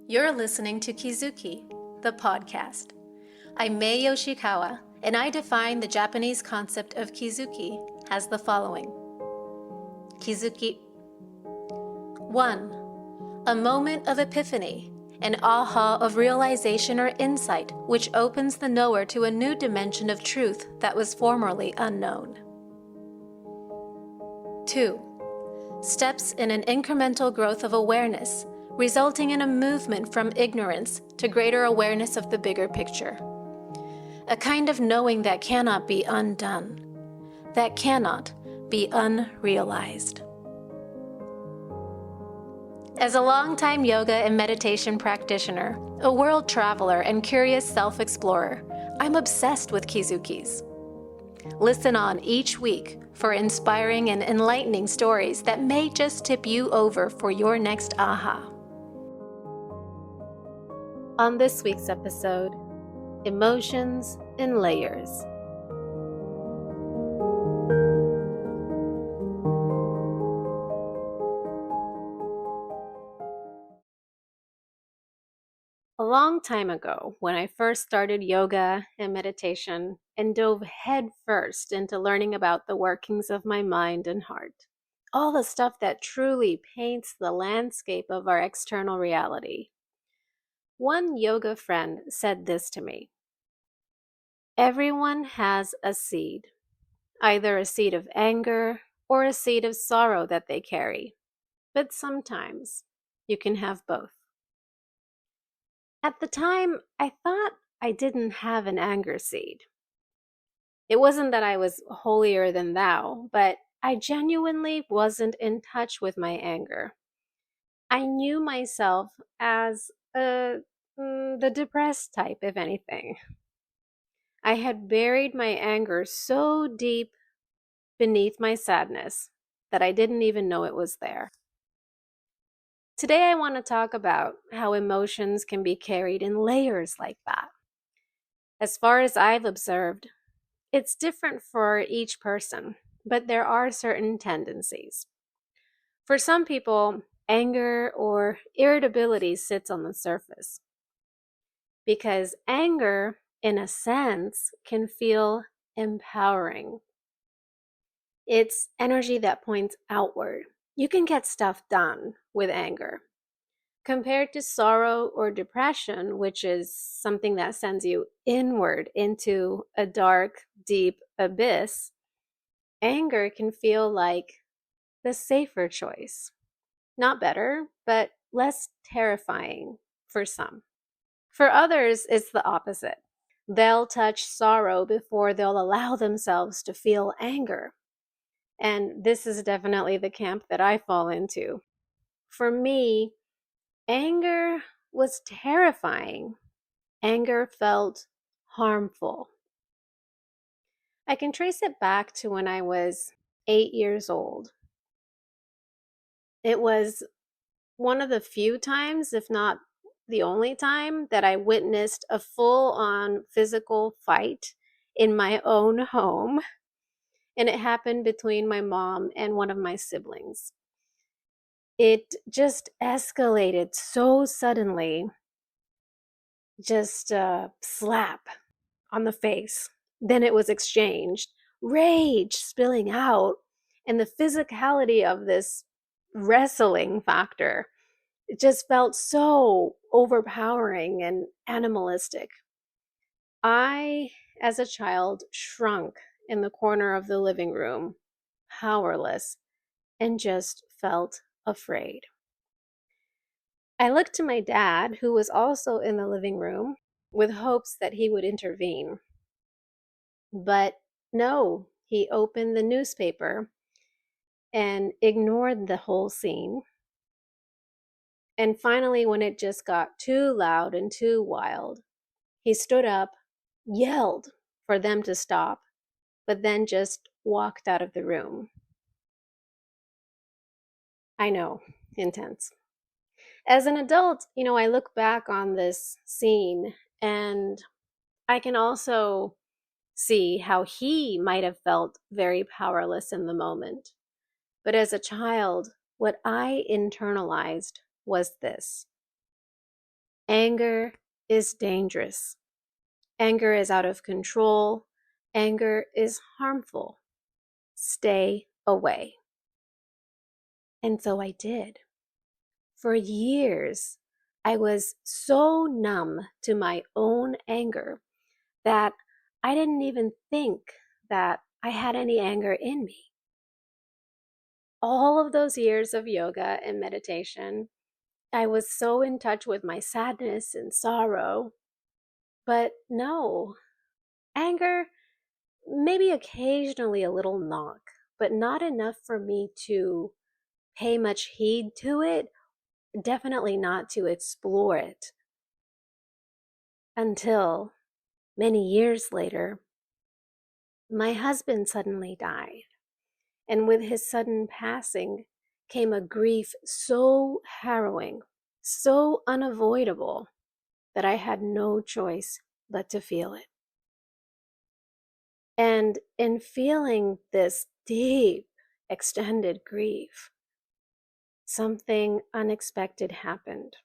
You're listening to Kizuki, the podcast. I'm Mae Yoshikawa, and I define the Japanese concept of Kizuki as the following. Kizuki 1. A moment of epiphany, an aha of realization or insight which opens the knower to a new dimension of truth that was formerly unknown. 2. Steps in an incremental growth of awareness, resulting in a movement from ignorance to greater awareness of the bigger picture. A kind of knowing that cannot be undone, that cannot be unrealized. As a longtime yoga and meditation practitioner, a world traveler, and curious self-explorer, I'm obsessed with Kizukis. Listen on each week for inspiring and enlightening stories that may just tip you over for your next aha. On this week's episode, Emotions in Layers. A long time ago, when I first started yoga and meditation and dove headfirst into learning about the workings of my mind and heart, all the stuff that truly paints the landscape of our external reality, one yoga friend said this to me: everyone has a seed, either a seed of anger or a seed of sorrow that they carry, but sometimes you can have both. At the time, I thought I didn't have an anger seed. It wasn't that I was holier than thou, but I genuinely wasn't in touch with my anger. I knew myself as the depressed type, if anything. I had buried my anger so deep beneath my sadness that I didn't even know it was there. Today I want to talk about how emotions can be carried in layers like that. As far as I've observed, it's different for each person, but there are certain tendencies. For some people, anger or irritability sits on the surface, because anger, in a sense, can feel empowering. It's energy that points outward. You can get stuff done with anger. Compared to sorrow or depression, which is something that sends you inward into a dark, deep abyss, anger can feel like the safer choice. Not better, but less terrifying for some. For others, it's the opposite. They'll touch sorrow before they'll allow themselves to feel anger. And this is definitely the camp that I fall into. For me, anger was terrifying. Anger felt harmful. I can trace it back to when I was 8 years old. It was one of the few times, if not the only time, that I witnessed a full-on physical fight in my own home. And it happened between my mom and one of my siblings. It just escalated so suddenly. Just a slap on the face. Then it was exchanged, rage spilling out, and the physicality of this wrestling factor, it just felt so overpowering and animalistic. I, as a child, shrunk in the corner of the living room, powerless, and just felt afraid. I looked to my dad, who was also in the living room, with hopes that he would intervene. But no, he opened the newspaper and ignored the whole scene. And finally, when it just got too loud and too wild, he stood up, yelled for them to stop, but then just walked out of the room. I know, intense. As an adult, I look back on this scene and I can also see how he might have felt very powerless in the moment. But as a child, what I internalized was this: Anger is dangerous. Anger is out of control. Anger is harmful. Stay away. And so I did. For years, I was so numb to my own anger that I didn't even think that I had any anger in me. All of those years of yoga and meditation, I was so in touch with my sadness and sorrow. But no, anger, maybe occasionally a little knock, but not enough for me to pay much heed to it, definitely not to explore it. Until many years later, my husband suddenly died. And with his sudden passing came a grief so harrowing, so unavoidable, that I had no choice but to feel it. And in feeling this deep, extended grief, something unexpected happened.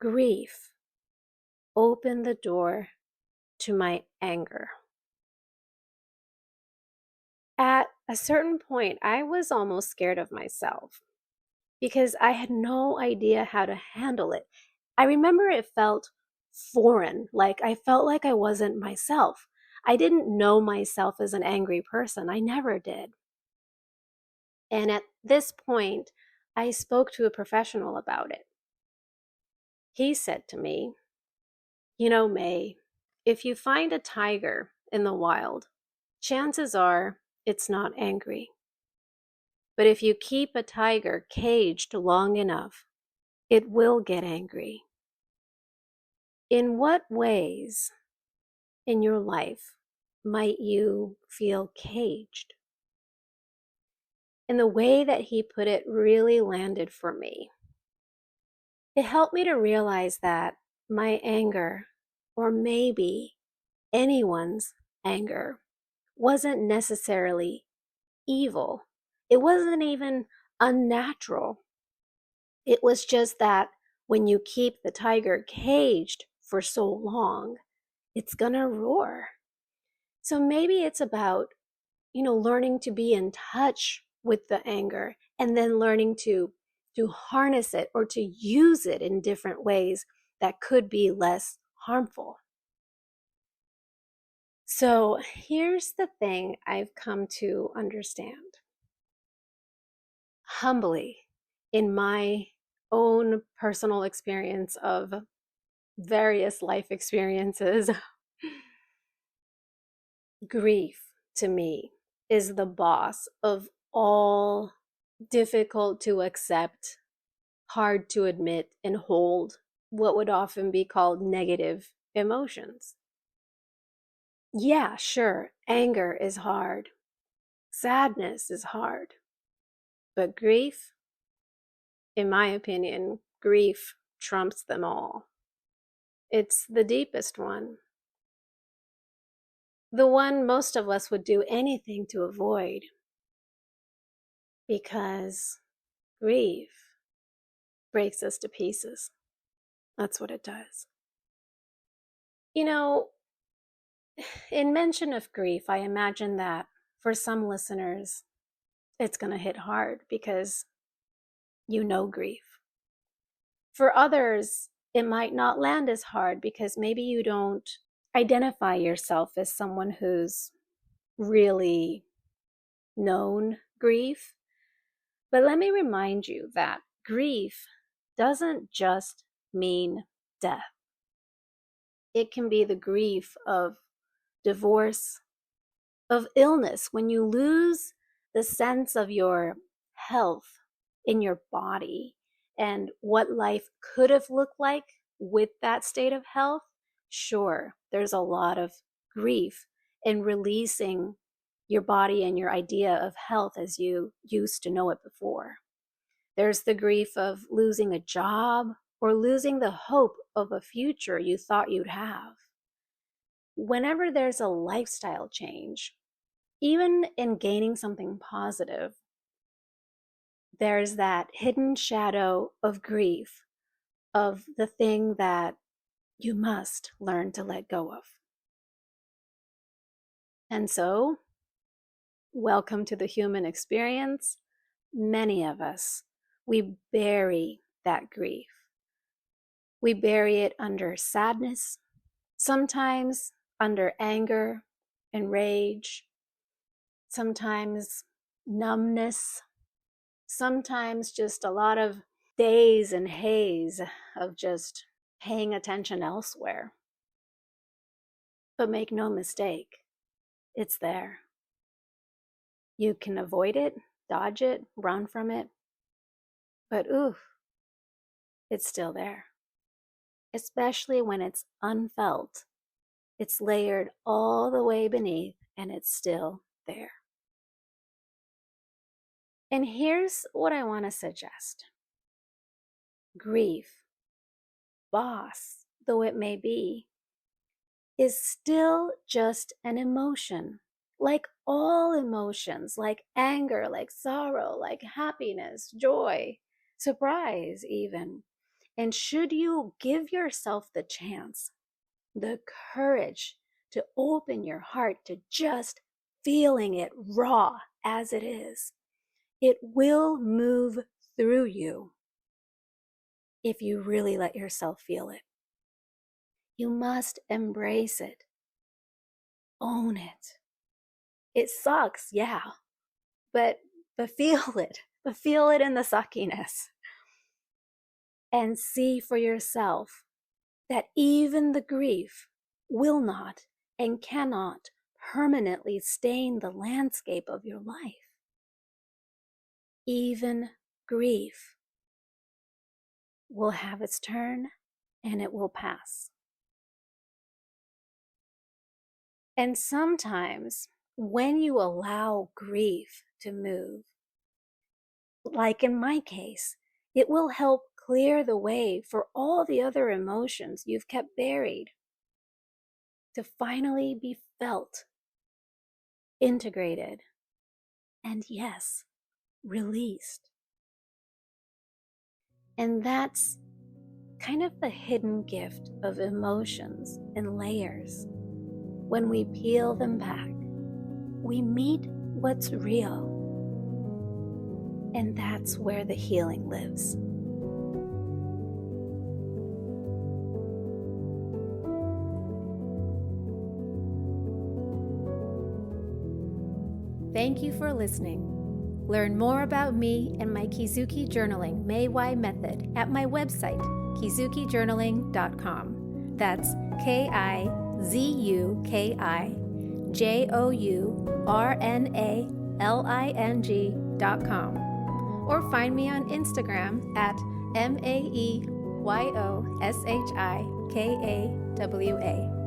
Grief opened the door to my anger. At a certain point, I was almost scared of myself because I had no idea how to handle it. I remember it felt foreign, like I felt like I wasn't myself. I didn't know myself as an angry person. I never did. And at this point, I spoke to a professional about it. He said to me, "You know, May, if you find a tiger in the wild, chances are it's not angry. But if you keep a tiger caged long enough, it will get angry." In what ways in your life might you feel caged? And the way that he put it really landed for me. It helped me to realize that my anger, or maybe anyone's anger, wasn't necessarily evil. It wasn't even unnatural. It was just that when you keep the tiger caged for so long, it's gonna roar. So maybe it's about, learning to be in touch with the anger and then learning to harness it or to use it in different ways that could be less harmful. So here's the thing I've come to understand. Humbly, in my own personal experience of various life experiences, grief to me is the boss of all difficult to accept, hard to admit, and hold what would often be called negative emotions. Yeah, sure, anger is hard, sadness is hard, but grief, in my opinion, grief trumps them all. It's the deepest one, the one most of us would do anything to avoid, because grief breaks us to pieces. That's what it does. You know, in mention of grief, I imagine that for some listeners, it's going to hit hard because you know grief. For others, it might not land as hard because maybe you don't identify yourself as someone who's really known grief. But let me remind you that grief doesn't just mean death. It can be the grief of divorce, of illness, when you lose the sense of your health in your body and what life could have looked like with that state of health. Sure, there's a lot of grief in releasing your body and your idea of health as you used to know it before. There's the grief of losing a job or losing the hope of a future you thought you'd have. Whenever there's a lifestyle change, even in gaining something positive, there's that hidden shadow of grief of the thing that you must learn to let go of. And so, welcome to the human experience. Many of us, we bury that grief. We bury it under sadness, sometimes under anger and rage, sometimes numbness, sometimes just a lot of days and haze of just paying attention elsewhere. But make no mistake, it's there. You can avoid it, dodge it, run from it, but it's still there. Especially when it's unfelt. It's layered all the way beneath and it's still there. And here's what I want to suggest. Grief, boss though it may be, is still just an emotion. Like all emotions, like anger, like sorrow, like happiness, joy, surprise even. And should you give yourself the chance, the courage to open your heart to just feeling it raw as it is, it will move through you if you really let yourself feel it. You must embrace it. Own it. It sucks, yeah, but feel it. But feel it in the suckiness. And see for yourself that even the grief will not and cannot permanently stain the landscape of your life. Even grief will have its turn and it will pass. And sometimes when you allow grief to move, like in my case, it will help clear the way for all the other emotions you've kept buried to finally be felt, integrated, and yes, released. And that's kind of the hidden gift of emotions and layers. When we peel them back, we meet what's real. And that's where the healing lives. Thank you for listening. Learn more about me and my Kizuki Journaling Mae method at my website, kizukijournaling.com. That's KIZUKIJOURNALING.com. Or find me on Instagram at MaeYoshikawa.